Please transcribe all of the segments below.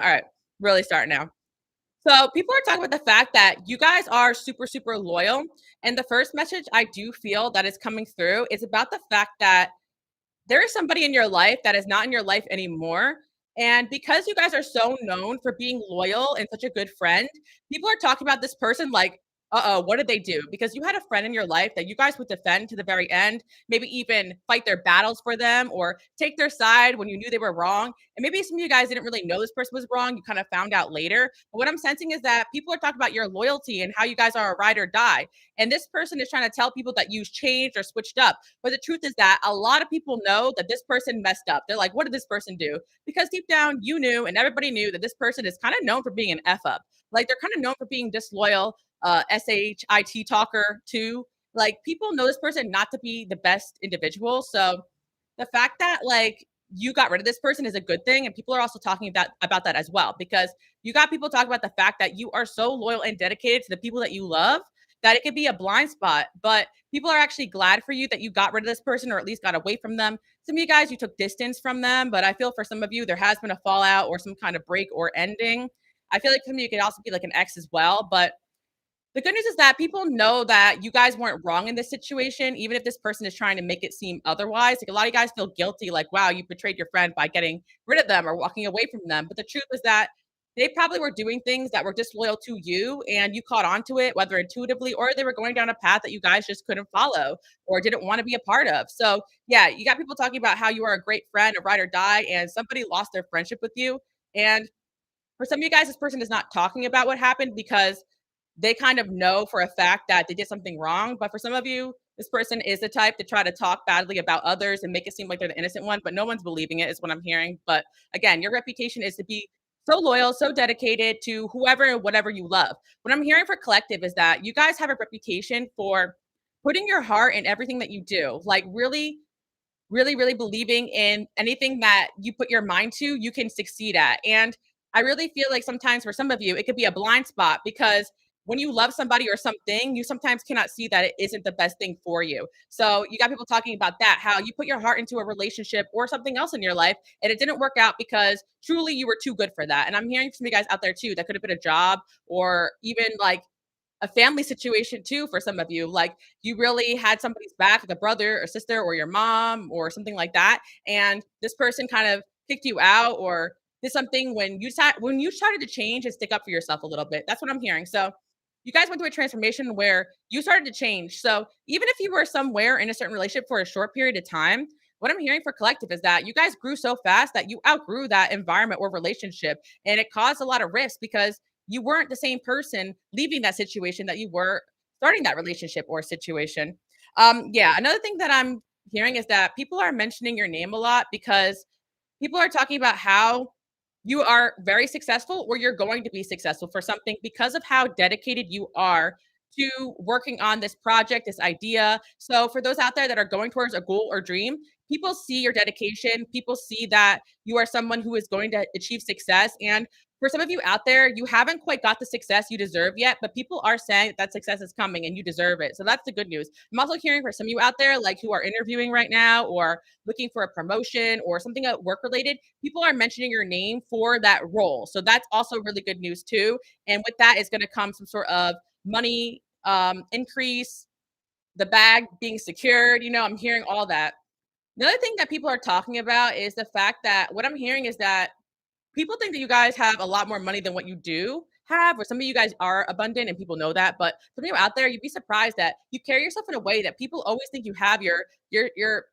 All right, really starting now. So people are talking about the fact that you guys are super, super loyal. And the first message I do feel that is coming through is about the fact that there is somebody in your life that is not in your life anymore. And because you guys are so known for being loyal and such a good friend, people are talking about this person like, what did they do? Because you had a friend in your life that you guys would defend to the very end, maybe even fight their battles for them or take their side when you knew they were wrong. And maybe some of you guys didn't really know this person was wrong. You kind of found out later. But what I'm sensing is that people are talking about your loyalty and how you guys are a ride or die. And this person is trying to tell people that you've changed or switched up. But the truth is that a lot of people know that this person messed up. They're like, what did this person do? Because deep down, you knew and everybody knew that this person is kind of known for being an F up. Like they're kind of known for being disloyal, SHIT talker too. Like people know this person not to be the best individual. So the fact that like you got rid of this person is a good thing. And people are also talking about that as well, because you got people talking about the fact that you are so loyal and dedicated to the people that you love that it could be a blind spot. But people are actually glad for you that you got rid of this person or at least got away from them. Some of you guys, you took distance from them, but I feel for some of you, there has been a fallout or some kind of break or ending. I feel like some of you could also be like an ex as well. But the good news is that people know that you guys weren't wrong in this situation, even if this person is trying to make it seem otherwise. Like a lot of you guys feel guilty, like, wow, you betrayed your friend by getting rid of them or walking away from them. But the truth is that they probably were doing things that were disloyal to you and you caught on to it, whether intuitively or they were going down a path that you guys just couldn't follow or didn't want to be a part of. So, yeah, you got people talking about how you are a great friend, a ride or die, and somebody lost their friendship with you. And for some of you guys, this person is not talking about what happened because they kind of know for a fact that they did something wrong. But for some of you, this person is the type to try to talk badly about others and make it seem like they're the innocent one, but no one's believing it, is what I'm hearing. But again, your reputation is to be so loyal, so dedicated to whoever and whatever you love. What I'm hearing for collective is that you guys have a reputation for putting your heart in everything that you do, like really believing in anything that you put your mind to, you can succeed at. And I really feel like sometimes for some of you, it could be a blind spot because when you love somebody or something, you sometimes cannot see that it isn't the best thing for you. So you got people talking about that, how you put your heart into a relationship or something else in your life and it didn't work out because truly you were too good for that. And I'm hearing from you guys out there too, that could have been a job or even like a family situation too for some of you. Like you really had somebody's back, like a brother or sister or your mom or something like that, and this person kind of kicked you out or did something when you started to change and stick up for yourself a little bit. That's what I'm hearing. So you guys went through a transformation where you started to change. So even if you were somewhere in a certain relationship for a short period of time, what I'm hearing for collective is that you guys grew so fast that you outgrew that environment or relationship. And it caused a lot of risk because you weren't the same person leaving that situation that you were starting that relationship or situation. Yeah, another thing that I'm hearing is that people are mentioning your name a lot because people are talking about how you are very successful or you're going to be successful for something because of how dedicated you are to working on this project, this idea. So, for those out there that are going towards a goal or dream, people see your dedication. People see that you are someone who is going to achieve success. And for some of you out there, you haven't quite got the success you deserve yet, but people are saying that success is coming and you deserve it. So, that's the good news. I'm also hearing for some of you out there, like who are interviewing right now or looking for a promotion or something work related, people are mentioning your name for that role. So that's also really good news too. And with that is going to come some sort of money increase, the bag being secured. I'm hearing all that. The other thing that people are talking about is the fact that what I'm hearing is that people think that you guys have a lot more money than what you do have, or some of you guys are abundant and people know that. But some of you out there, you'd be surprised that you carry yourself in a way that people always think you have your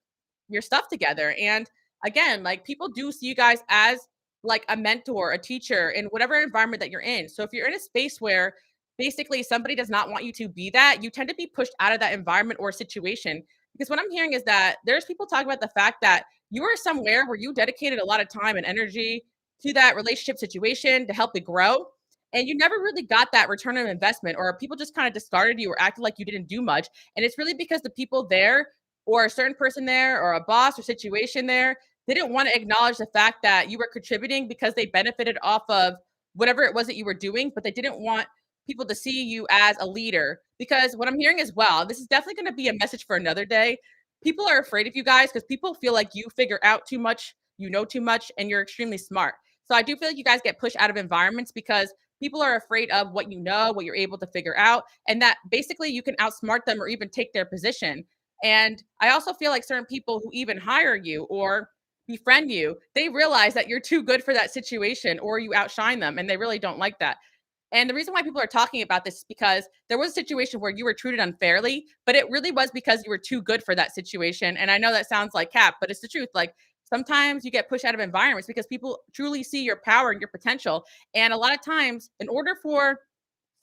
stuff together. And again, like people do see you guys as like a mentor, a teacher in whatever environment that you're in. So if you're in a space where basically somebody does not want you to be that, you tend to be pushed out of that environment or situation. Because what I'm hearing is that there's people talking about the fact that you are somewhere where you dedicated a lot of time and energy to that relationship situation to help it grow. And you never really got that return on investment, or people just kind of discarded you or acted like you didn't do much. And it's really because the people there or a certain person there or a boss or situation there, they didn't want to acknowledge the fact that you were contributing because they benefited off of whatever it was that you were doing, but they didn't want people to see you as a leader. Because what I'm hearing as well, this is definitely going to be a message for another day. People are afraid of you guys because people feel like you figure out too much, you know too much, and you're extremely smart. So I do feel like you guys get pushed out of environments because people are afraid of what you know, what you're able to figure out, and that basically you can outsmart them or even take their position. And I also feel like certain people who even hire you or befriend you, they realize that you're too good for that situation or you outshine them, and they really don't like that. And the reason why people are talking about this is because there was a situation where you were treated unfairly, but it really was because you were too good for that situation. And I know that sounds like cap, but it's the truth. Like sometimes you get pushed out of environments because people truly see your power and your potential. And a lot of times, in order for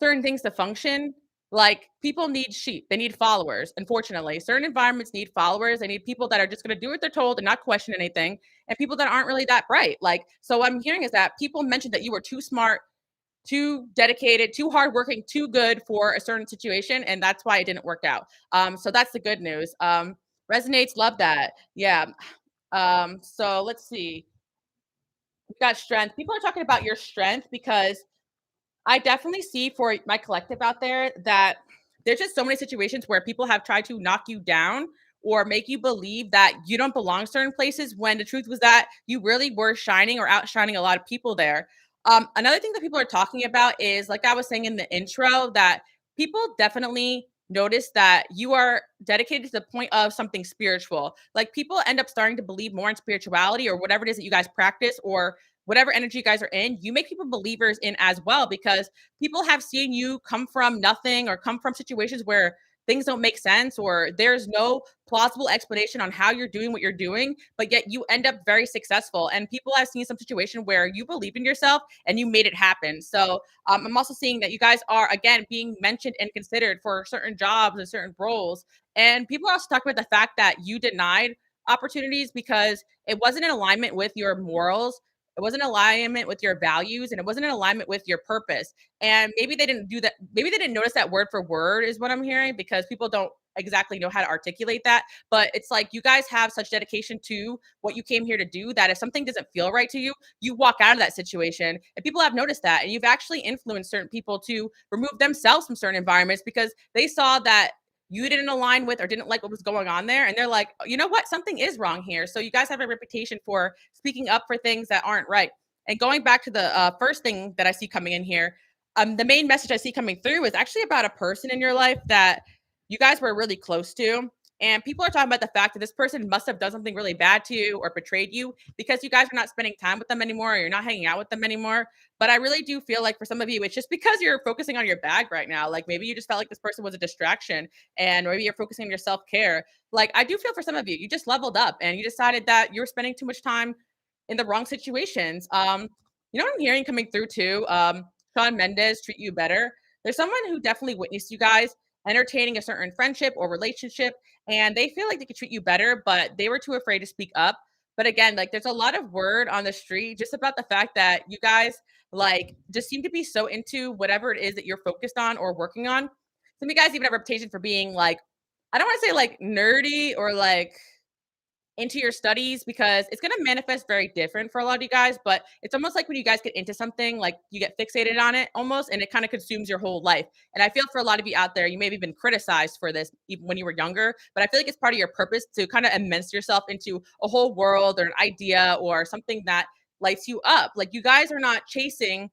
certain things to function, like people need sheep, they need followers. Unfortunately, certain environments need followers. They need people that are just going to do what they're told and not question anything, and people that aren't really that bright. Like, so what I'm hearing is that people mentioned that you were too smart, too dedicated, too hardworking, too good for a certain situation, and that's why it didn't work out. So that's the good news. Resonates, love that. Yeah. So let's see. We got strength. People are talking about your strength because I definitely see for my collective out there that there's just so many situations where people have tried to knock you down or make you believe that you don't belong certain places when the truth was that you really were shining or outshining a lot of people there. Another thing that people are talking about is, like I was saying in the intro, that people definitely notice that you are dedicated to the point of something spiritual. Like people end up starting to believe more in spirituality or whatever it is that you guys practice or whatever energy you guys are in, you make people believers in as well because people have seen you come from nothing or come from situations where things don't make sense or there's no plausible explanation on how you're doing what you're doing, but yet you end up very successful. And people have seen some situation where you believe in yourself and you made it happen. So I'm also seeing that you guys are, again, being mentioned and considered for certain jobs and certain roles. And people are also talking about the fact that you denied opportunities because it wasn't in alignment with your morals, it wasn't in alignment with your values, and it wasn't in alignment with your purpose. And maybe they didn't do that. Maybe they didn't notice that word for word, is what I'm hearing, because people don't exactly know how to articulate that. But it's like you guys have such dedication to what you came here to do that if something doesn't feel right to you, you walk out of that situation. And people have noticed that. And you've actually influenced certain people to remove themselves from certain environments because they saw that you didn't align with or didn't like what was going on there. And they're like, "Oh, you know what? Something is wrong here." So you guys have a reputation for speaking up for things that aren't right. And going back to the first thing that I see coming in here, the main message I see coming through is actually about a person in your life that you guys were really close to. And people are talking about the fact that this person must have done something really bad to you or betrayed you because you guys are not spending time with them anymore or you're not hanging out with them anymore. But I really do feel like for some of you, it's just because you're focusing on your bag right now. Like maybe you just felt like this person was a distraction and maybe you're focusing on your self care. Like I do feel for some of you, you just leveled up and you decided that you're spending too much time in the wrong situations. You know what I'm hearing coming through too? Sean Mendez treat you better. There's someone who definitely witnessed you guys entertaining a certain friendship or relationship, and they feel like they could treat you better, but they were too afraid to speak up. But again, like there's a lot of word on the street just about the fact that you guys like just seem to be so into whatever it is that you're focused on or working on. Some of you guys even have a reputation for being like, I don't want to say like nerdy or like into your studies because it's going to manifest very different for a lot of you guys, but it's almost like when you guys get into something, like you get fixated on it almost, and it kind of consumes your whole life. And I feel for a lot of you out there, you may have been criticized for this even when you were younger, but I feel like it's part of your purpose to kind of immerse yourself into a whole world or an idea or something that lights you up. Like you guys are not chasing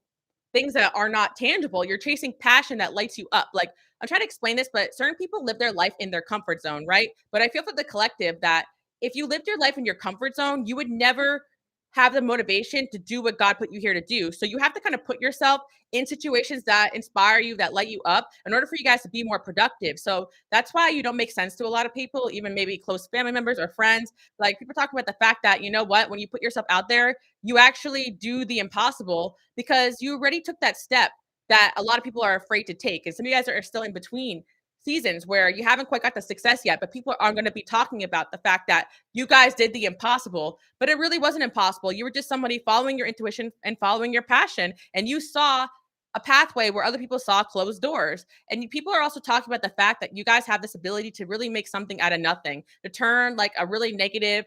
things that are not tangible. You're chasing passion that lights you up. Like I'm trying to explain this, but certain people live their life in their comfort zone, right? But I feel for the collective that if you lived your life in your comfort zone, you would never have the motivation to do what God put you here to do. So you have to kind of put yourself in situations that inspire you, that light you up in order for you guys to be more productive. So that's why you don't make sense to a lot of people, even maybe close family members or friends. Like people talk about the fact that, you know what, when you put yourself out there, you actually do the impossible because you already took that step that a lot of people are afraid to take. And some of you guys are still in between seasons where you haven't quite got the success yet, but people are going to be talking about the fact that you guys did the impossible, but it really wasn't impossible. You were just somebody following your intuition and following your passion, and you saw a pathway where other people saw closed doors. And people are also talking about the fact that you guys have this ability to really make something out of nothing, to turn like a really negative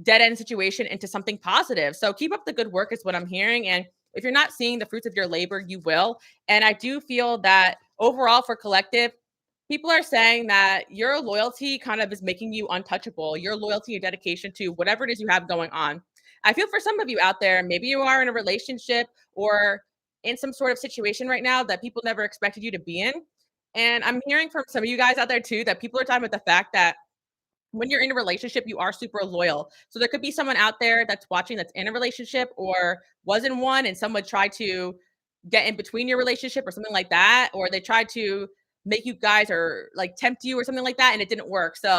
dead end situation into something positive. So keep up the good work is what I'm hearing. And if you're not seeing the fruits of your labor, you will. And I do feel that overall for collective, people are saying that your loyalty kind of is making you untouchable. Your loyalty and dedication to whatever it is you have going on. I feel for some of you out there, maybe you are in a relationship or in some sort of situation right now that people never expected you to be in. And I'm hearing from some of you guys out there too that people are talking about the fact that when you're in a relationship, you are super loyal. So there could be someone out there that's watching that's in a relationship or was in one, and someone tried to get in between your relationship or something like that, or they tried to make you guys or like tempt you or something like that, and it didn't work. So,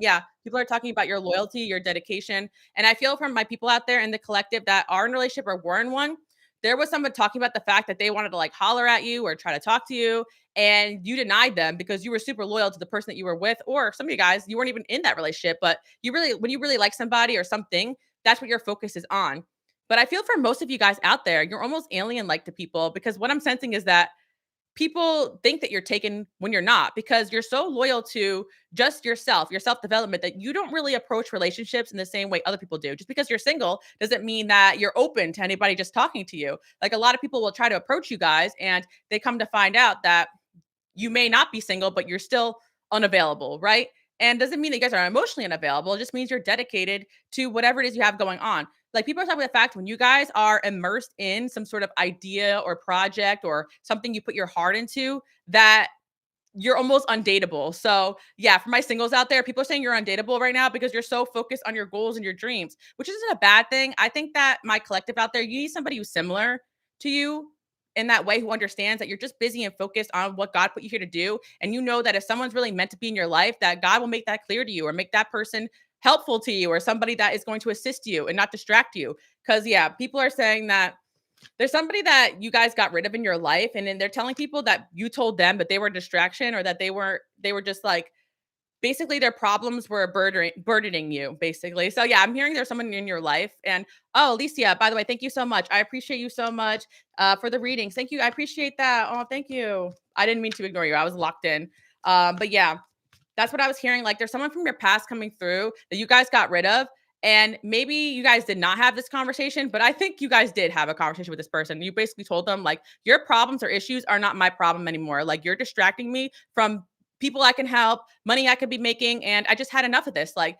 yeah, people are talking about your loyalty, your dedication, and I feel from my people out there in the collective that are in a relationship or were in one. There was someone talking about the fact that they wanted to like holler at you or try to talk to you, and you denied them because you were super loyal to the person that you were with, or some of you guys, you weren't even in that relationship, but you really, when you really like somebody or something, that's what your focus is on. But I feel for most of you guys out there, you're almost alien like to people because what I'm sensing is that people think that you're taken when you're not because you're so loyal to just yourself, your self development, that you don't really approach relationships in the same way other people do. Just because you're single doesn't mean that you're open to anybody just talking to you. Like a lot of people will try to approach you guys and they come to find out that you may not be single, but you're still unavailable, right? And doesn't mean that you guys are emotionally unavailable. It just means you're dedicated to whatever it is you have going on. Like people are talking about the fact when you guys are immersed in some sort of idea or project or something you put your heart into, that you're almost undateable. So, yeah, for my singles out there, people are saying you're undateable right now because you're so focused on your goals and your dreams, which isn't a bad thing. I think that my collective out there, you need somebody who's similar to you in that way, who understands that you're just busy and focused on what God put you here to do. And you know that if someone's really meant to be in your life, that God will make that clear to you or make that person helpful to you or somebody that is going to assist you and not distract you. Because, yeah, people are saying that there's somebody that you guys got rid of in your life, and then they're telling people that you told them that they were a distraction or that they were just like basically their problems were burdening you basically. So yeah, I'm hearing there's someone in your life. And oh, Alicia, by the way, thank you so much. I appreciate you so much for the readings. Thank you. I appreciate that. Oh, thank you. I didn't mean to ignore you. I was locked in. But yeah, that's what I was hearing. Like there's someone from your past coming through that you guys got rid of. And maybe you guys did not have this conversation, but I think you guys did have a conversation with this person. You basically told them, like, your problems or issues are not my problem anymore. Like, you're distracting me from people I can help, money I could be making. And I just had enough of this. Like,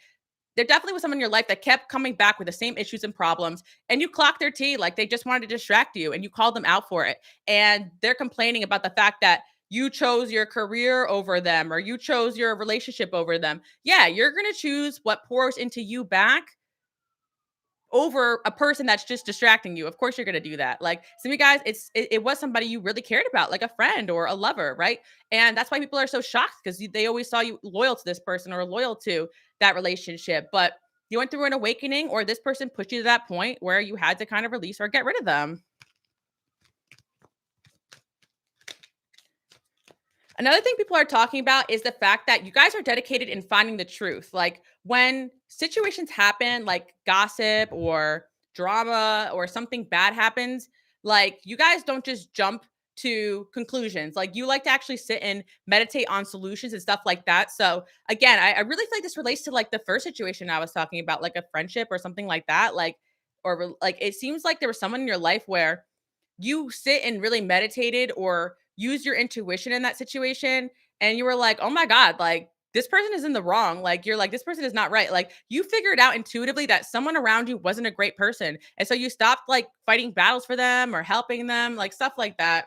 there definitely was someone in your life that kept coming back with the same issues and problems, and you clocked their tea. Like they just wanted to distract you and you called them out for it. And they're complaining about the fact that you chose your career over them or you chose your relationship over them. Yeah, you're going to choose what pours into you back over a person that's just distracting you. Of course you're going to do that. Like some of you guys, it was somebody you really cared about, like a friend or a lover, right? And that's why people are so shocked because they always saw you loyal to this person or loyal to that relationship. But you went through an awakening, or this person pushed you to that point where you had to kind of release or get rid of them. Another thing people are talking about is the fact that you guys are dedicated in finding the truth. Like when situations happen, like gossip or drama or something bad happens, like you guys don't just jump to conclusions. Like you like to actually sit and meditate on solutions and stuff like that. So again, I really feel like this relates to like the first situation I was talking about, like a friendship or something like that. Like, or like it seems like there was someone in your life where you sit and really meditated or use your intuition in that situation and you were like, "Oh my god, like this person is in the wrong." Like you're like, "This person is not right." Like you figured out intuitively that someone around you wasn't a great person. And so you stopped like fighting battles for them or helping them, like stuff like that.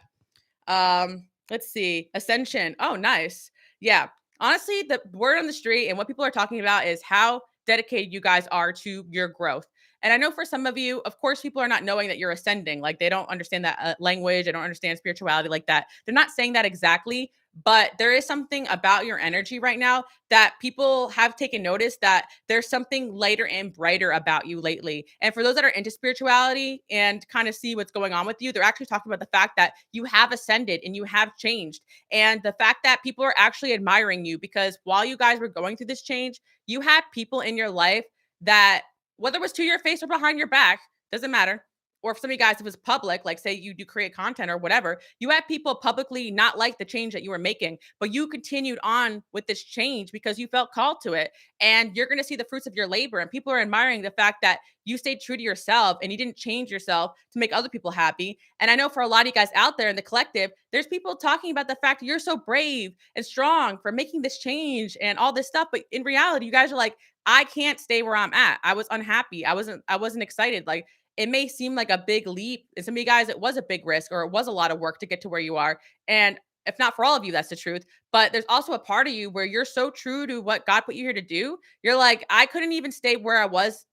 Let's see. Ascension. Oh, nice. Yeah. Honestly, the word on the street and what people are talking about is how dedicated you guys are to your growth. And I know for some of you, of course, people are not knowing that you're ascending. Like they don't understand that language. They don't understand spirituality like that. They're not saying that exactly, but there is something about your energy right now that people have taken notice that there's something lighter and brighter about you lately. And for those that are into spirituality and kind of see what's going on with you, they're actually talking about the fact that you have ascended and you have changed. And the fact that people are actually admiring you because while you guys were going through this change, you had people in your life that, whether it was to your face or behind your back, doesn't matter. Or if some of you guys, if it was public, like say you do create content or whatever, you had people publicly not like the change that you were making, but you continued on with this change because you felt called to it. And you're going to see the fruits of your labor. And people are admiring the fact that you stayed true to yourself and you didn't change yourself to make other people happy. And I know for a lot of you guys out there in the collective, there's people talking about the fact that you're so brave and strong for making this change and all this stuff. But in reality, you guys are like, I can't stay where I'm at. I was unhappy. I wasn't excited. Like it may seem like a big leap. And some of you guys, it was a big risk or it was a lot of work to get to where you are. And if not for all of you, that's the truth. But there's also a part of you where you're so true to what God put you here to do. You're like, I couldn't even stay where I was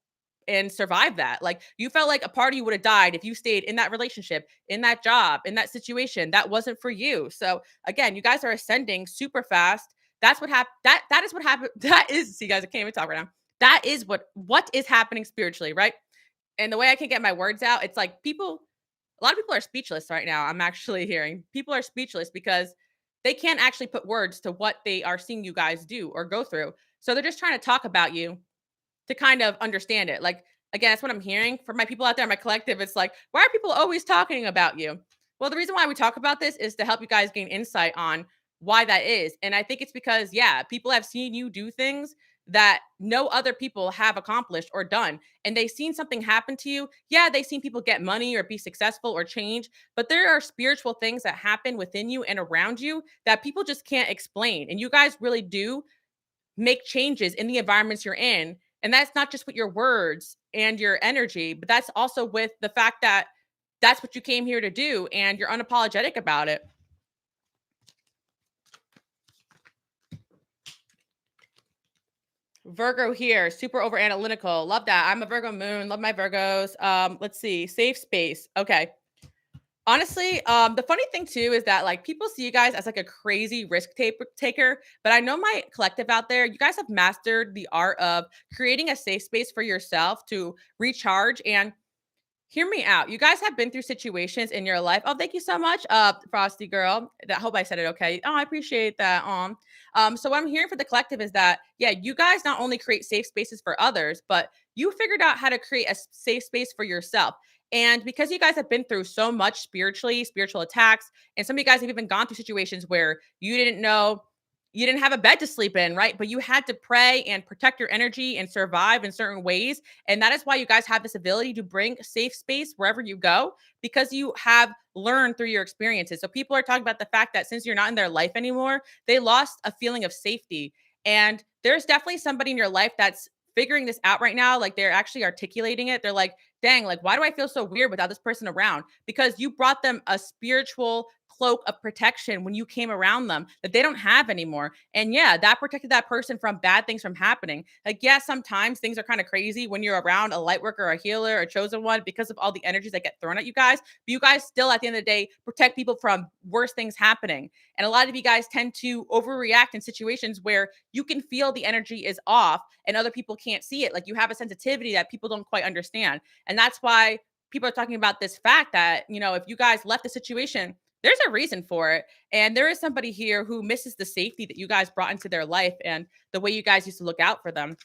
and survive that. Like you felt like a part of you would have died if you stayed in that relationship, in that job, in that situation. That wasn't for you. So again, you guys are ascending super fast. That's what happened. That is what happened. That is, see guys, I can't even talk right now. That is what is happening spiritually, right? And the way I can get my words out, it's like people, a lot of people are speechless right now. I'm actually hearing people are speechless because they can't actually put words to what they are seeing you guys do or go through. So they're just trying to talk about you to kind of understand it. Like, again, that's what I'm hearing from my people out there in my collective. It's like, why are people always talking about you? Well, the reason why we talk about this is to help you guys gain insight on why that is. And I think it's because, yeah, people have seen you do things that no other people have accomplished or done. And they've seen something happen to you. Yeah, they've seen people get money or be successful or change, but there are spiritual things that happen within you and around you that people just can't explain. And you guys really do make changes in the environments you're in. And that's not just with your words and your energy, but that's also with the fact that that's what you came here to do and you're unapologetic about it. Virgo here, super over analytical. Love that. I'm a Virgo moon. Love my Virgos. Let's see. Safe space. Okay. Honestly, the funny thing too is that like people see you guys as like a crazy taker, but I know my collective out there, you guys have mastered the art of creating a safe space for yourself to recharge and hear me out. You guys have been through situations in your life. Oh, thank you so much, Frosty girl. That hope I said it okay. Oh, I appreciate that. So what I'm hearing for the collective is that yeah, you guys not only create safe spaces for others, but you figured out how to create a safe space for yourself. And because you guys have been through so much spiritually, spiritual attacks, and some of you guys have even gone through situations where you didn't know you didn't have a bed to sleep in, right? But you had to pray and protect your energy and survive in certain ways. And that is why you guys have this ability to bring safe space wherever you go because you have learned through your experiences. So people are talking about the fact that since you're not in their life anymore, they lost a feeling of safety. And there's definitely somebody in your life that's figuring this out right now. Like they're actually articulating it. They're like, dang, like, why do I feel so weird without this person around? Because you brought them a spiritual cloak of protection when you came around them that they don't have anymore. And yeah, that protected that person from bad things from happening. Like, yeah, sometimes things are kind of crazy when you're around a light worker, a healer, a chosen one because of all the energies that get thrown at you guys. But you guys still, at the end of the day, protect people from worse things happening. And a lot of you guys tend to overreact in situations where you can feel the energy is off and other people can't see it. Like you have a sensitivity that people don't quite understand. And that's why people are talking about this fact that, you know, if you guys left the situation, there's a reason for it. And there is somebody here who misses the safety that you guys brought into their life and the way you guys used to look out for them.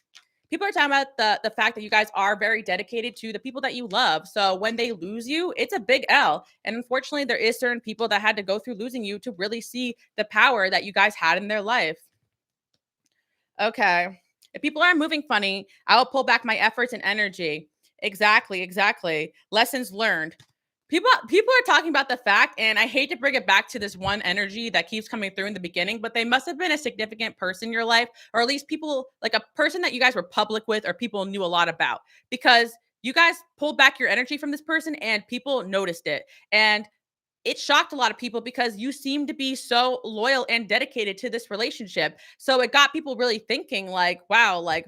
People are talking about the fact that you guys are very dedicated to the people that you love. So when they lose you, it's a big L. And unfortunately, there is certain people that had to go through losing you to really see the power that you guys had in their life. Okay. If people are moving funny, I will pull back my efforts and energy. Exactly, exactly. Lessons learned. People are talking about the fact, and I hate to bring it back to this one energy that keeps coming through in the beginning, but they must have been a significant person in your life, or at least people like a person that you guys were public with or people knew a lot about because you guys pulled back your energy from this person and people noticed it. And it shocked a lot of people because you seem to be so loyal and dedicated to this relationship. So it got people really thinking like, wow, like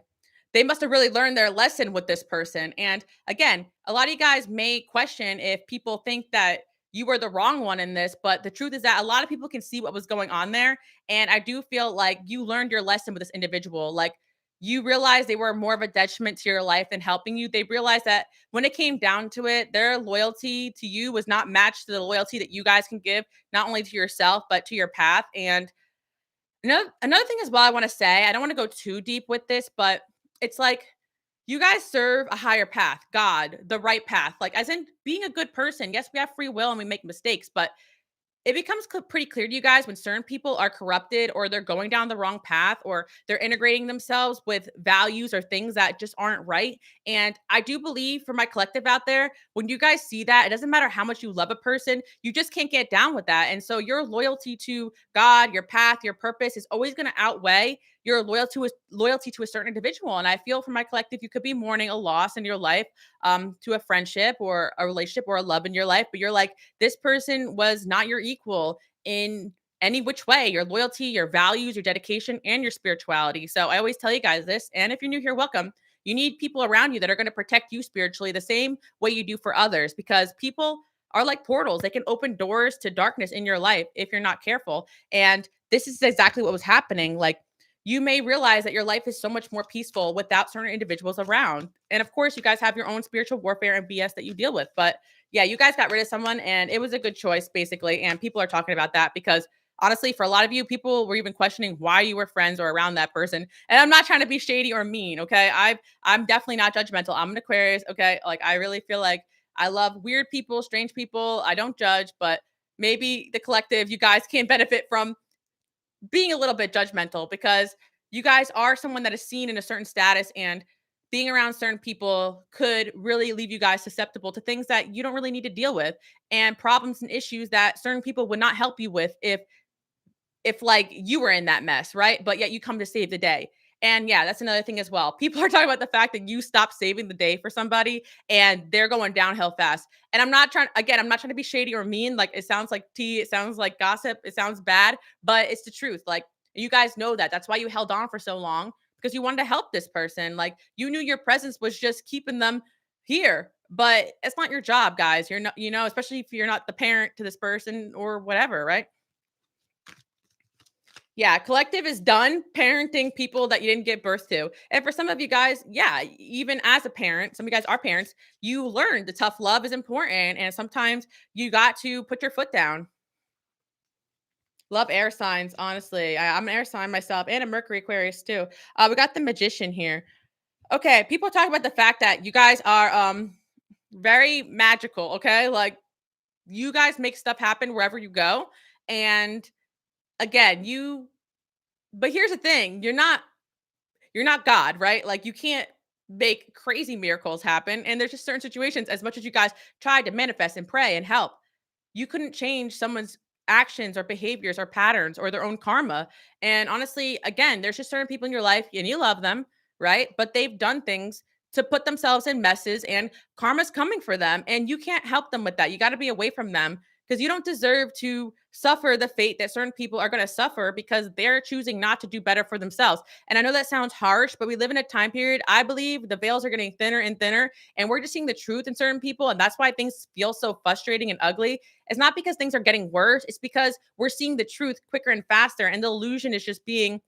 they must have really learned their lesson with this person. And again, a lot of you guys may question if people think that you were the wrong one in this, but the truth is that a lot of people can see what was going on there. And I do feel like you learned your lesson with this individual. Like you realized they were more of a detriment to your life than helping you. They realized that when it came down to it, their loyalty to you was not matched to the loyalty that you guys can give, not only to yourself, but to your path. And another thing as well, I want to say, I don't want to go too deep with this, but it's like you guys serve a higher path, God, the right path. Like, as in being a good person. Yes, we have free will and we make mistakes, but it becomes pretty clear to you guys when certain people are corrupted or they're going down the wrong path or they're integrating themselves with values or things that just aren't right. And I do believe for my collective out there, when you guys see that, it doesn't matter how much you love a person, you just can't get down with that. And so your loyalty to God, your path, your purpose is always going to outweigh your loyalty to a certain individual. And I feel for my collective, you could be mourning a loss in your life, to a friendship or a relationship or a love in your life, but you're like, this person was not your equal in any which way, your loyalty, your values, your dedication, and your spirituality. So I always tell you guys this. And if you're new here, welcome. You need people around you that are going to protect you spiritually the same way you do for others, because people are like portals. They can open doors to darkness in your life if you're not careful. And this is exactly what was happening. Like, you may realize that your life is so much more peaceful without certain individuals around. And of course, you guys have your own spiritual warfare and BS that you deal with. But yeah, you guys got rid of someone and it was a good choice, basically. And people are talking about that because honestly, for a lot of you, people were even questioning why you were friends or around that person. And I'm not trying to be shady or mean. Okay. I'm definitely not judgmental. I'm an Aquarius. Okay. Like, I really feel like I love weird people, strange people. I don't judge, but maybe the collective, you guys can benefit from being a little bit judgmental, because you guys are someone that is seen in a certain status, and being around certain people could really leave you guys susceptible to things that you don't really need to deal with, and problems and issues that certain people would not help you with if like you were in that mess, right? But yet you come to save the day. And yeah, that's another thing as well. People are talking about the fact that you stopped saving the day for somebody and they're going downhill fast. And I'm not trying to be shady or mean. Like, it sounds like tea, it sounds like gossip, it sounds bad, but it's the truth. Like, you guys know that. That's why you held on for so long, because you wanted to help this person. Like, you knew your presence was just keeping them here, but it's not your job, guys. You're not, especially if you're not the parent to this person or whatever, right? Yeah, collective is done parenting people that you didn't give birth to. And for some of you guys, yeah, even as a parent, some of you guys are parents, you learned the tough love is important. And sometimes you got to put your foot down. Love air signs, honestly. I'm an air sign myself and a Mercury Aquarius too. We got the magician here. Okay, people talk about the fact that you guys are very magical, okay? Like, you guys make stuff happen wherever you go. And again, but here's the thing, you're not God, right? Like, you can't make crazy miracles happen. And there's just certain situations, as much as you guys tried to manifest and pray and help, you couldn't change someone's actions or behaviors or patterns or their own karma. And honestly, again, there's just certain people in your life and you love them, right? But they've done things to put themselves in messes, and karma's coming for them. And you can't help them with that. You got to be away from them, because you don't deserve to suffer the fate that certain people are going to suffer because they're choosing not to do better for themselves. And I know that sounds harsh, but we live in a time period, I believe the veils are getting thinner and thinner, and we're just seeing the truth in certain people. And that's why things feel so frustrating and ugly. It's not because things are getting worse. It's because we're seeing the truth quicker and faster. And the illusion is just being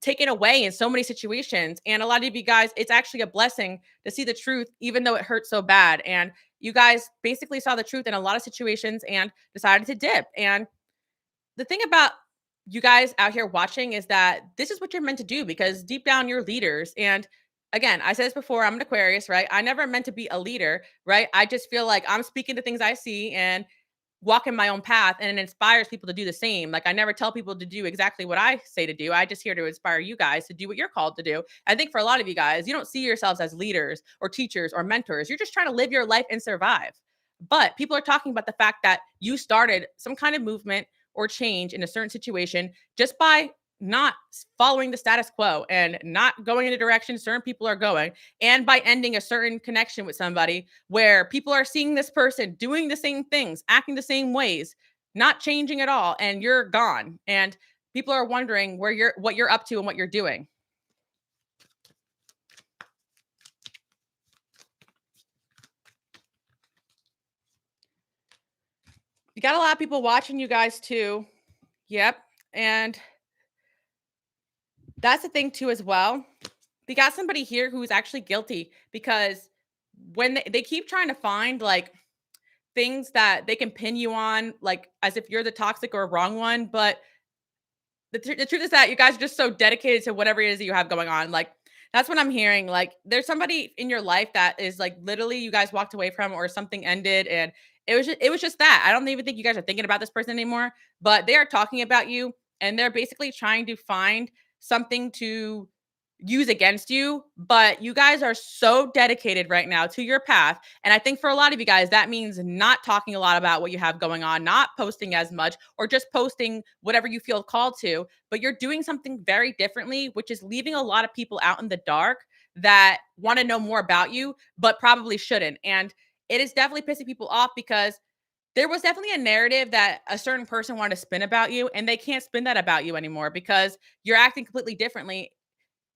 taken away in so many situations. And a lot of you guys, it's actually a blessing to see the truth, even though it hurts so bad. And you guys basically saw the truth in a lot of situations and decided to dip. And the thing about you guys out here watching is that this is what you're meant to do, because deep down you're leaders. And again, I said this before, I'm an Aquarius, right? I never meant to be a leader, right? I just feel like I'm speaking the things I see and walking my own path, and it inspires people to do the same. Like, I never tell people to do exactly what I say to do. I just here to inspire you guys to do what you're called to do. I think for a lot of you guys, you don't see yourselves as leaders or teachers or mentors. You're just trying to live your life and survive. But people are talking about the fact that you started some kind of movement or change in a certain situation just by not following the status quo and not going in the direction certain people are going, and by ending a certain connection with somebody where people are seeing this person doing the same things, acting the same ways, not changing at all, and you're gone. And people are wondering what you're up to and what you're doing. You got a lot of people watching you guys too. Yep. And that's the thing too as well. We got somebody here who's actually guilty, because when they keep trying to find like things that they can pin you on, like as if you're the toxic or wrong one. But the truth is that you guys are just so dedicated to whatever it is that you have going on. Like, that's what I'm hearing. Like, there's somebody in your life that is like literally you guys walked away from, or something ended, and it was just that. I don't even think you guys are thinking about this person anymore, but they are talking about you, and they're basically trying to find something to use against you, but you guys are so dedicated right now to your path. And I think for a lot of you guys, that means not talking a lot about what you have going on, not posting as much, or just posting whatever you feel called to. But you're doing something very differently, which is leaving a lot of people out in the dark that want to know more about you, but probably shouldn't. And it is definitely pissing people off because there was definitely a narrative that a certain person wanted to spin about you, and they can't spin that about you anymore because you're acting completely differently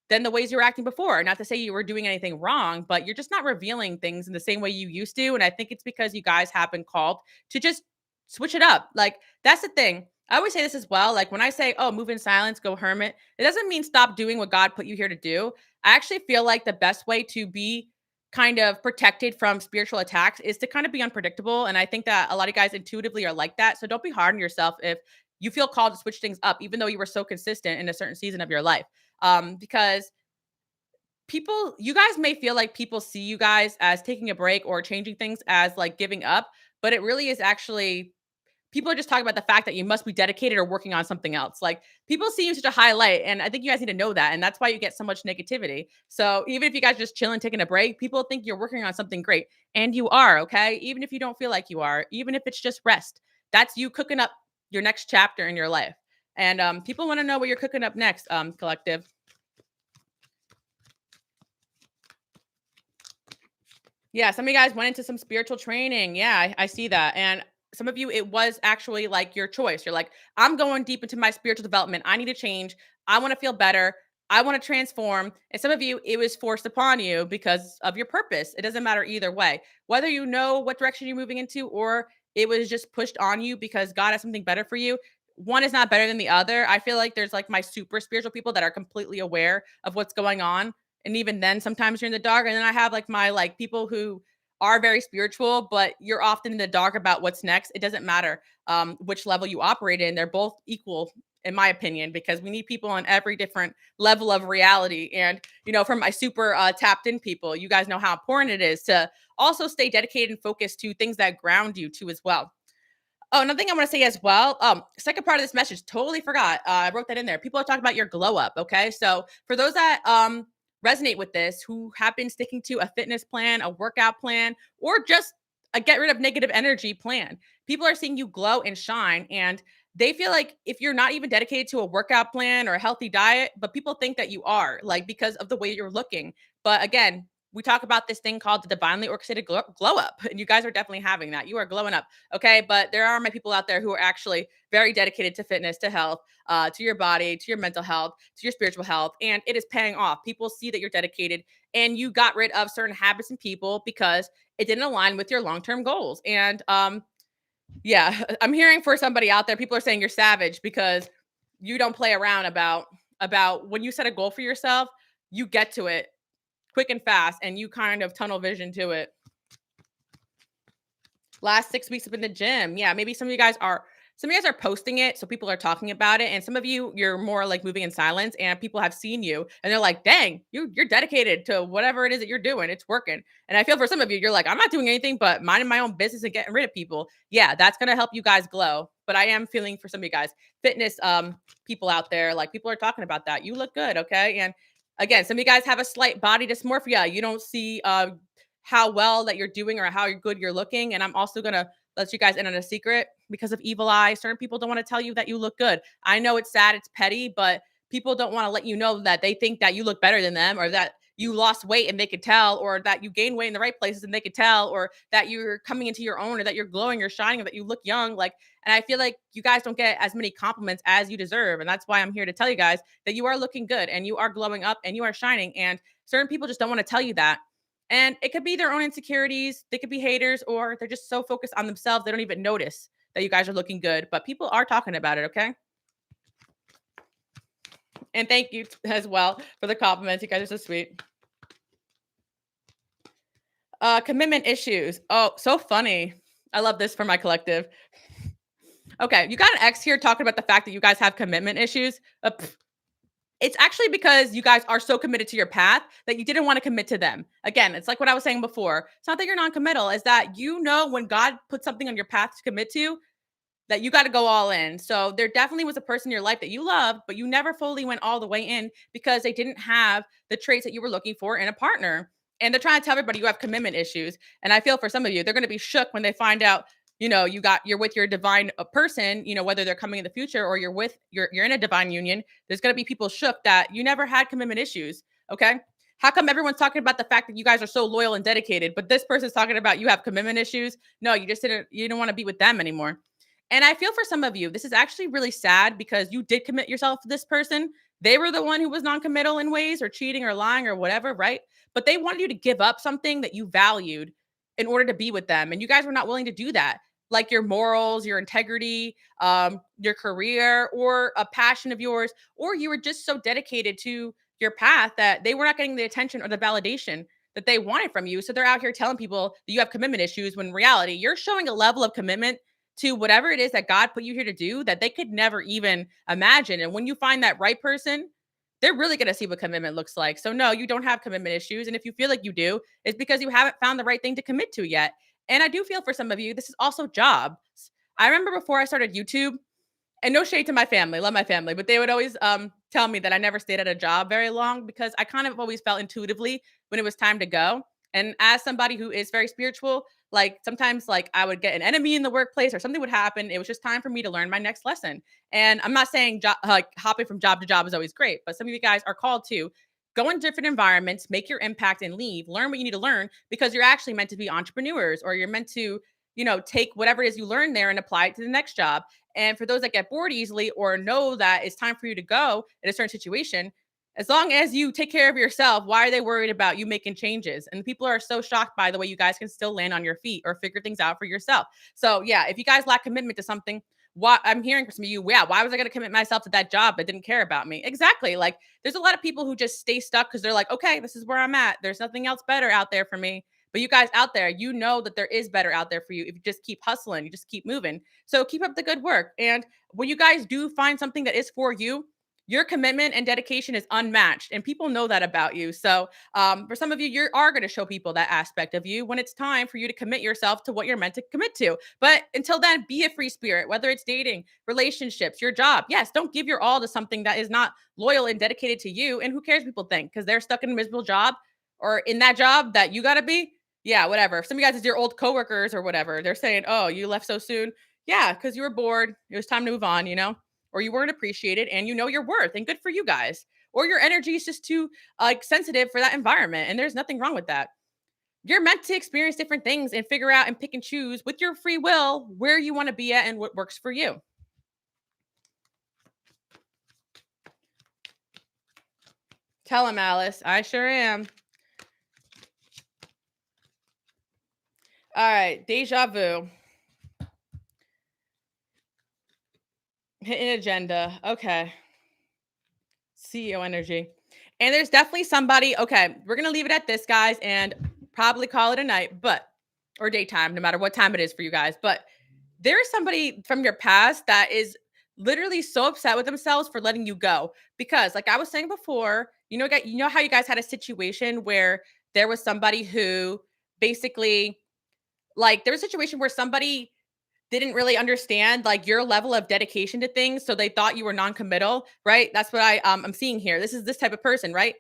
than the ways you were acting before. Not to say you were doing anything wrong, but you're just not revealing things in the same way you used to. And I think it's because you guys have been called to just switch it up. Like, that's the thing. I always say this as well. Like, when I say, oh, move in silence, go hermit, it doesn't mean stop doing what God put you here to do. I actually feel like the best way to be kind of protected from spiritual attacks is to kind of be unpredictable. And I think that a lot of guys intuitively are like that. So don't be hard on yourself if you feel called to switch things up, even though you were so consistent in a certain season of your life. Because people, you guys may feel like people see you guys as taking a break or changing things as like giving up, but it really is actually people are just talking about the fact that you must be dedicated or working on something else. Like, people see you in such a highlight, and I think you guys need to know that, and that's why you get so much negativity. So even if you guys are just chilling, taking a break, people think you're working on something great, and you are. Okay, even if you don't feel like you are, even if it's just rest, that's you cooking up your next chapter in your life. And people want to know what you're cooking up next, collective. Yeah, some of you guys went into some spiritual training. Yeah, I see that. And some of you, it was actually like your choice. You're like, I'm going deep into my spiritual development. I need to change. I want to feel better. I want to transform. And some of you, it was forced upon you because of your purpose. It doesn't matter either way. Whether you know what direction you're moving into or it was just pushed on you because God has something better for you. One is not better than the other. I feel like there's like my super spiritual people that are completely aware of what's going on, and even then sometimes you're in the dark. And then I have like my like people who are very spiritual, but you're often in the dark about what's next. It doesn't matter which level you operate in, they're both equal in my opinion, because we need people on every different level of reality. And from my super tapped in people, you guys know how important it is to also stay dedicated and focused to things that ground you too as well. Oh, another thing I want to say as well. Second part of this message, totally forgot. I wrote that in there. People are talking about your glow up. Okay, so for those that resonate with this, who have been sticking to a fitness plan, a workout plan, or just a get rid of negative energy plan, people are seeing you glow and shine, and they feel like if you're not even dedicated to a workout plan or a healthy diet, but people think that you are, like because of the way you're looking. But again, we talk about this thing called the divinely orchestrated glow up, and you guys are definitely having that. You are glowing up. Okay. But there are my people out there who are actually very dedicated to fitness, to health, to your body, to your mental health, to your spiritual health. And it is paying off. People see that you're dedicated and you got rid of certain habits and people because it didn't align with your long term goals. And yeah, I'm hearing for somebody out there, people are saying you're savage because you don't play around about when you set a goal for yourself, you get to it quick and fast and you kind of tunnel vision to it. Last 6 weeks up in the gym. Yeah, maybe some of you guys are posting it, so people are talking about it, and some of you, you're more like moving in silence, and people have seen you, and they're like, "Dang, you're dedicated to whatever it is that you're doing. It's working." And I feel for some of you, you're like, "I'm not doing anything but minding my own business and getting rid of people." Yeah, that's gonna help you guys glow. But I am feeling for some of you guys, fitness people out there, like people are talking about that. You look good, okay? And again, some of you guys have a slight body dysmorphia. You don't see how well that you're doing or how good you're looking. And I'm also gonna let you guys in on a secret because of evil eye. Certain people don't want to tell you that you look good. I know it's sad, it's petty, but people don't want to let you know that they think that you look better than them, or that you lost weight and they could tell, or that you gained weight in the right places and they could tell, or that you're coming into your own, or that you're glowing, you're shining, or that you look young. Like, and I feel like you guys don't get as many compliments as you deserve. And that's why I'm here to tell you guys that you are looking good and you are glowing up and you are shining. And certain people just don't want to tell you that. And it could be their own insecurities, they could be haters, or they're just so focused on themselves, they don't even notice that you guys are looking good. But people are talking about it, okay? And thank you as well for the compliments. You guys are so sweet. Commitment issues. Oh, so funny. I love this for my collective. Okay, you got an X here talking about the fact that you guys have commitment issues. It's actually because you guys are so committed to your path that you didn't want to commit to them. Again, it's like what I was saying before. It's not that you're non-committal, it's that when God puts something on your path to commit to, that you got to go all in. So there definitely was a person in your life that you loved, but you never fully went all the way in because they didn't have the traits that you were looking for in a partner. And they're trying to tell everybody you have commitment issues. And I feel for some of you, they're going to be shook when they find out, you're with your divine person, whether they're coming in the future or you're in a divine union. There's going to be people shook that you never had commitment issues. Okay. How come everyone's talking about the fact that you guys are so loyal and dedicated, but this person's talking about you have commitment issues? No, you didn't want to be with them anymore. And I feel for some of you, this is actually really sad because you did commit yourself to this person. They were the one who was non-committal in ways or cheating or lying or whatever, right? But they wanted you to give up something that you valued in order to be with them. And you guys were not willing to do that. Like your morals, your integrity, your career, or a passion of yours, or you were just so dedicated to your path that they were not getting the attention or the validation that they wanted from you. So they're out here telling people that you have commitment issues when in reality, you're showing a level of commitment to whatever it is that God put you here to do that they could never even imagine. And when you find that right person, they're really going to see what commitment looks like. So, no, you don't have commitment issues. And if you feel like you do, it's because you haven't found the right thing to commit to yet. And I do feel for some of you, this is also jobs. I remember before I started YouTube, and no shade to my family, love my family, but they would always tell me that I never stayed at a job very long because I kind of always felt intuitively when it was time to go. And as somebody who is very spiritual, like sometimes like I would get an enemy in the workplace or something would happen. It was just time for me to learn my next lesson. And I'm not saying like hopping from job to job is always great, but some of you guys are called to go in different environments, make your impact and leave, learn what you need to learn because you're actually meant to be entrepreneurs or you're meant to, take whatever it is you learn there and apply it to the next job. And for those that get bored easily or know that it's time for you to go in a certain situation, as long as you take care of yourself, why are they worried about you making changes? And people are so shocked by the way you guys can still land on your feet or figure things out for yourself. So, yeah, if you guys lack commitment to something, what I'm hearing from you, yeah, why was I going to commit myself to that job that didn't care about me? Exactly. Like, there's a lot of people who just stay stuck because they're like, okay, this is where I'm at. There's nothing else better out there for me. But you guys out there, you know that there is better out there for you if you just keep hustling, you just keep moving. So keep up the good work. And when you guys do find something that is for you, your commitment and dedication is unmatched, and people know that about you. So, for some of you, you are going to show people that aspect of you when it's time for you to commit yourself to what you're meant to commit to. But until then, be a free spirit, whether it's dating, relationships, your job. Yes, don't give your all to something that is not loyal and dedicated to you. And who cares what people think because they're stuck in a miserable job or in that job that you got to be. Yeah, whatever. If some of you guys is your old coworkers or whatever, they're saying, "Oh, you left so soon." Yeah, because you were bored. It was time to move on, or you weren't appreciated and you know your worth and good for you guys. Or your energy is just too like sensitive for that environment. And there's nothing wrong with that. You're meant to experience different things and figure out and pick and choose with your free will where you want to be at and what works for you. Tell him, Alice. I sure am. All right, deja vu. Hitting agenda. Okay. CEO energy. And there's definitely somebody, okay, we're going to leave it at this, guys, and probably call it a night, or daytime, no matter what time it is for you guys. But there is somebody from your past that is literally so upset with themselves for letting you go. Because, like I was saying before, you know how you guys had a situation where there was somebody who basically, like, there was a situation where somebody didn't really understand like your level of dedication to things, so they thought you were non-committal, right? That's what I'm seeing here. This is this type of person, right?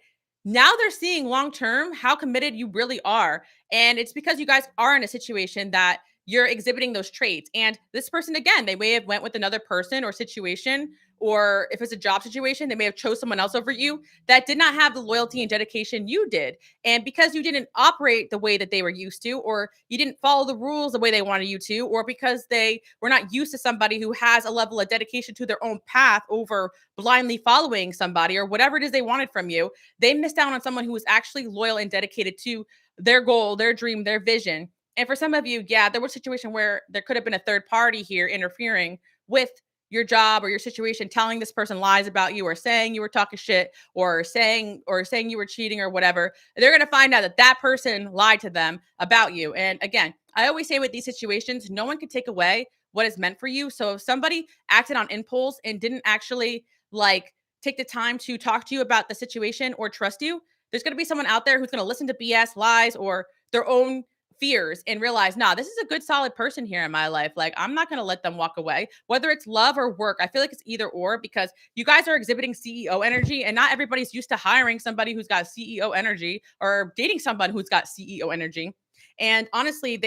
Now they're seeing long term how committed you really are, and it's because you guys are in a situation that you're exhibiting those traits. And this person, again, they may have went with another person or situation, or if it's a job situation, they may have chose someone else over you that did not have the loyalty and dedication you did. And because you didn't operate the way that they were used to, or you didn't follow the rules the way they wanted you to, or because they were not used to somebody who has a level of dedication to their own path over blindly following somebody or whatever it is they wanted from you, they missed out on someone who was actually loyal and dedicated to their goal, their dream, their vision. And for some of you, yeah, there was a situation where there could have been a third party here interfering with your job or your situation, telling this person lies about you or saying you were talking shit or saying you were cheating or whatever. They're going to find out that that person lied to them about you. And again, I always say with these situations, no one can take away what is meant for you. So if somebody acted on impulse and didn't actually like take the time to talk to you about the situation or trust you, there's going to be someone out there who's going to listen to BS lies or their own fears and realize, nah, this is a good, solid person here in my life. Like, I'm not going to let them walk away, whether it's love or work. I feel like it's either or because you guys are exhibiting CEO energy, and not everybody's used to hiring somebody who's got CEO energy or dating somebody who's got CEO energy. And honestly,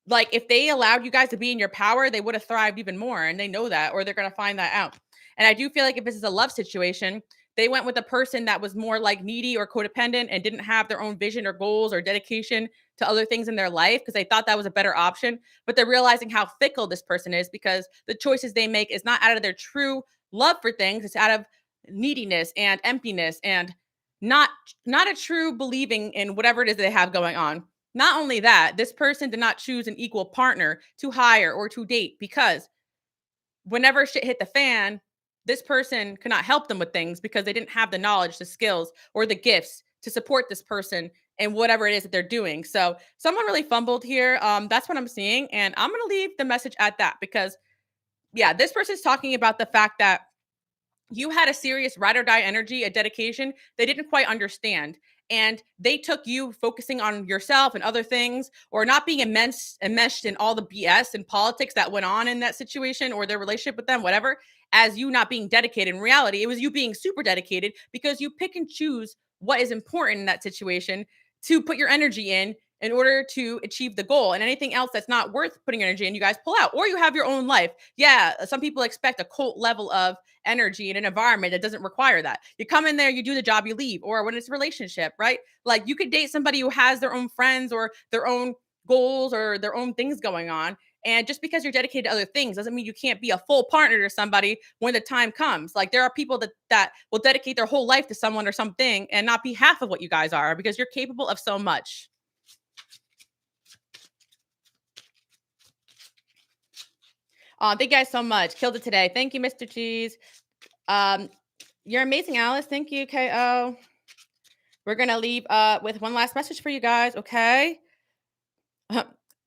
like, if they allowed you guys to be in your power, they would have thrived even more. And they know that, or they're going to find that out. And I do feel like if this is a love situation, they went with a person that was more like needy or codependent and didn't have their own vision or goals or dedication to other things in their life because they thought that was a better option. But they're realizing how fickle this person is because the choices they make is not out of their true love for things, it's out of neediness and emptiness and not not a true believing in whatever it is they have going on. Not only that, this person did not choose an equal partner to hire or to date because whenever shit hit the fan, this person could not help them with things because they didn't have the knowledge, the skills, or the gifts to support this person in whatever it is that they're doing. So someone really fumbled here. That's what I'm seeing. And I'm going to leave the message at that because, yeah, this person's talking about the fact that you had a serious ride or die energy, a dedication they didn't quite understand. And they took you focusing on yourself and other things, or not being enmeshed in all the BS and politics that went on in that situation or their relationship with them, whatever, as you not being dedicated. In reality, it was you being super dedicated because you pick and choose what is important in that situation to put your energy in order to achieve the goal. And anything else that's not worth putting energy in, you guys pull out, or you have your own life. Yeah, some people expect a cult level of energy in an environment that doesn't require that. You come in there, you do the job, you leave. Or when it's a relationship, right? Like, you could date somebody who has their own friends or their own goals or their own things going on. And just because you're dedicated to other things doesn't mean you can't be a full partner to somebody when the time comes. Like, there are people that will dedicate their whole life to someone or something and not be half of what you guys are because you're capable of so much. Thank you guys so much. Killed it today. Thank you, Mr. Cheese. Um, you're amazing, Alice. Thank you, KO. We're gonna leave with one last message for you guys, okay?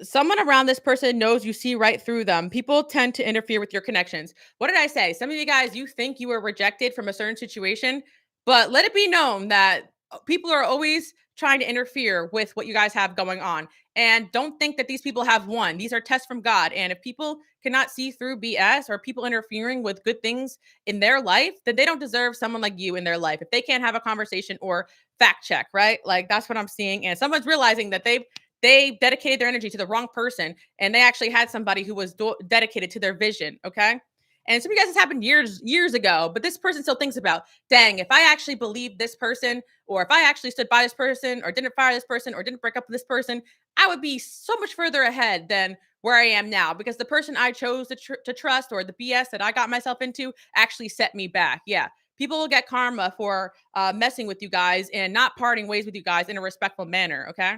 Someone around this person knows you see right through them. People tend to interfere with your connections. What did I say? Some of you guys, you think you were rejected from a certain situation, but let it be known that people are always trying to interfere with what you guys have going on. And don't think that these people have won. These are tests from God. And if people cannot see through BS or people interfering with good things in their life, then they don't deserve someone like you in their life. If they can't have a conversation or fact check, right? Like, that's what I'm seeing. And someone's realizing that they dedicated their energy to the wrong person, and they actually had somebody who was dedicated to their vision. Okay. And some of you guys, this happened years ago, but this person still thinks about, dang, if I actually believed this person, or if I actually stood by this person, or didn't fire this person, or didn't break up with this person, I would be so much further ahead than where I am now, because the person I chose to trust, or the BS that I got myself into, actually set me back. Yeah. People will get karma for messing with you guys and not parting ways with you guys in a respectful manner. Okay.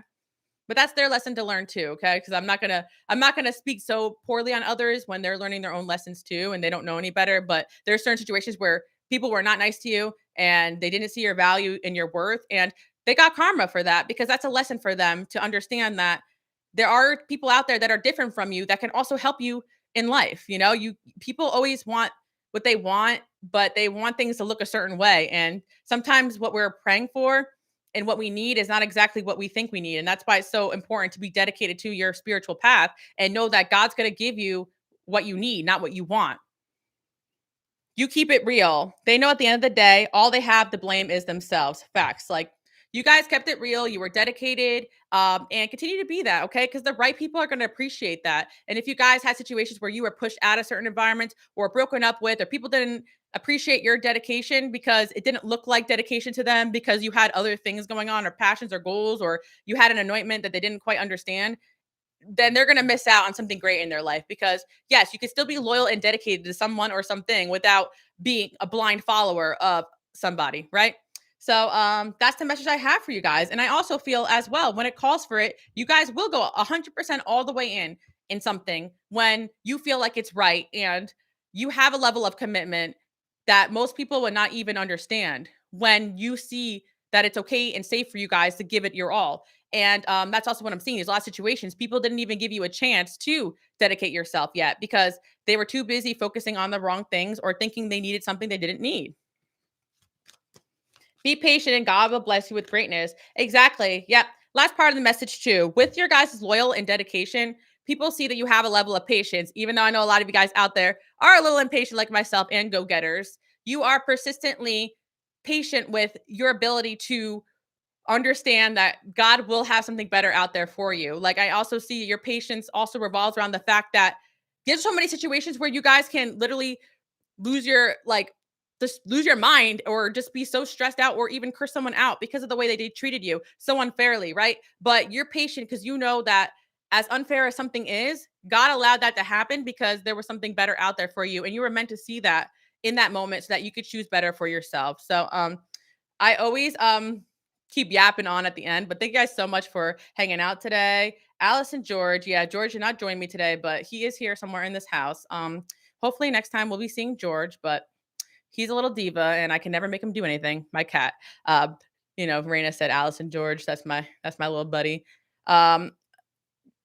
But that's their lesson to learn too, okay? Because I'm not gonna speak so poorly on others when they're learning their own lessons too, and they don't know any better. But there are certain situations where people were not nice to you and they didn't see your value and your worth, and they got karma for that, because that's a lesson for them to understand that there are people out there that are different from you that can also help you in life. You know, you people always want what they want, but they want things to look a certain way, and sometimes what we're praying for and what we need is not exactly what we think we need. And that's why it's so important to be dedicated to your spiritual path and know that God's going to give you what you need, not what you want. You keep it real. They know at the end of the day, all they have to blame is themselves. Facts. Like, you guys kept it real. You were dedicated, and continue to be that. Okay. Because the right people are going to appreciate that. And if you guys had situations where you were pushed out of certain environments or broken up with, or people didn't appreciate your dedication because it didn't look like dedication to them because you had other things going on, or passions or goals, or you had an anointment that they didn't quite understand, then they're going to miss out on something great in their life. Because yes, you can still be loyal and dedicated to someone or something without being a blind follower of somebody, right? So that's the message I have for you guys. And I also feel as well, when it calls for it, you guys will go 100% all the way in something when you feel like it's right, and you have a level of commitment that most people would not even understand when you see that it's okay and safe for you guys to give it your all. And that's also what I'm seeing is a lot of situations, people didn't even give you a chance to dedicate yourself yet because they were too busy focusing on the wrong things or thinking they needed something they didn't need. Be patient and God will bless you with greatness. Exactly. Yep. last part of the message too, with your guys' loyal and dedication, people see that you have a level of patience, even though I know a lot of you guys out there are a little impatient like myself and go-getters. You are persistently patient with your ability to understand that God will have something better out there for you. Like I also see your patience also revolves around the fact that there's so many situations where you guys can literally lose your just lose your mind or just be so stressed out or even curse someone out because of the way they treated you so unfairly, right? But you're patient because you know that as unfair as something is, God allowed that to happen because there was something better out there for you and you were meant to see that in that moment so that you could choose better for yourself. So I always keep yapping on at the end, but thank you guys so much for hanging out today. Alice and George, yeah, George did not join me today, but he is here somewhere in this house. Hopefully next time we'll be seeing George, but he's a little diva and I can never make him do anything. My cat. Uh, Raina said Alice and George. That's my little buddy. Um,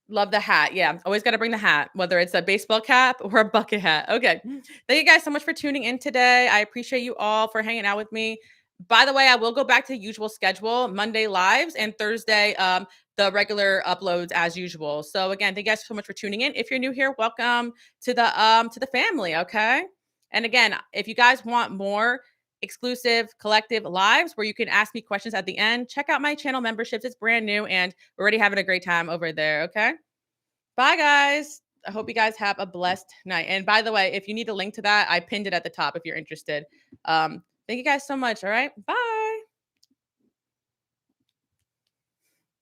Love the hat. Yeah, always got to bring the hat, whether it's a baseball cap or a bucket hat. Okay. Thank you guys so much for tuning in today. I appreciate you all for hanging out with me. By the way, I will go back to the usual schedule, Monday lives and Thursday the regular uploads as usual. So again, thank you guys so much for tuning in. If you're new here, welcome to the family, okay? And again, if you guys want more exclusive collective lives where you can ask me questions at the end, check out my channel memberships. It's brand new and we're already having a great time over there, okay? Bye, guys. I hope you guys have a blessed night. And by the way, if you need a link to that, I pinned it at the top if you're interested. Thank you guys so much. All right. Bye.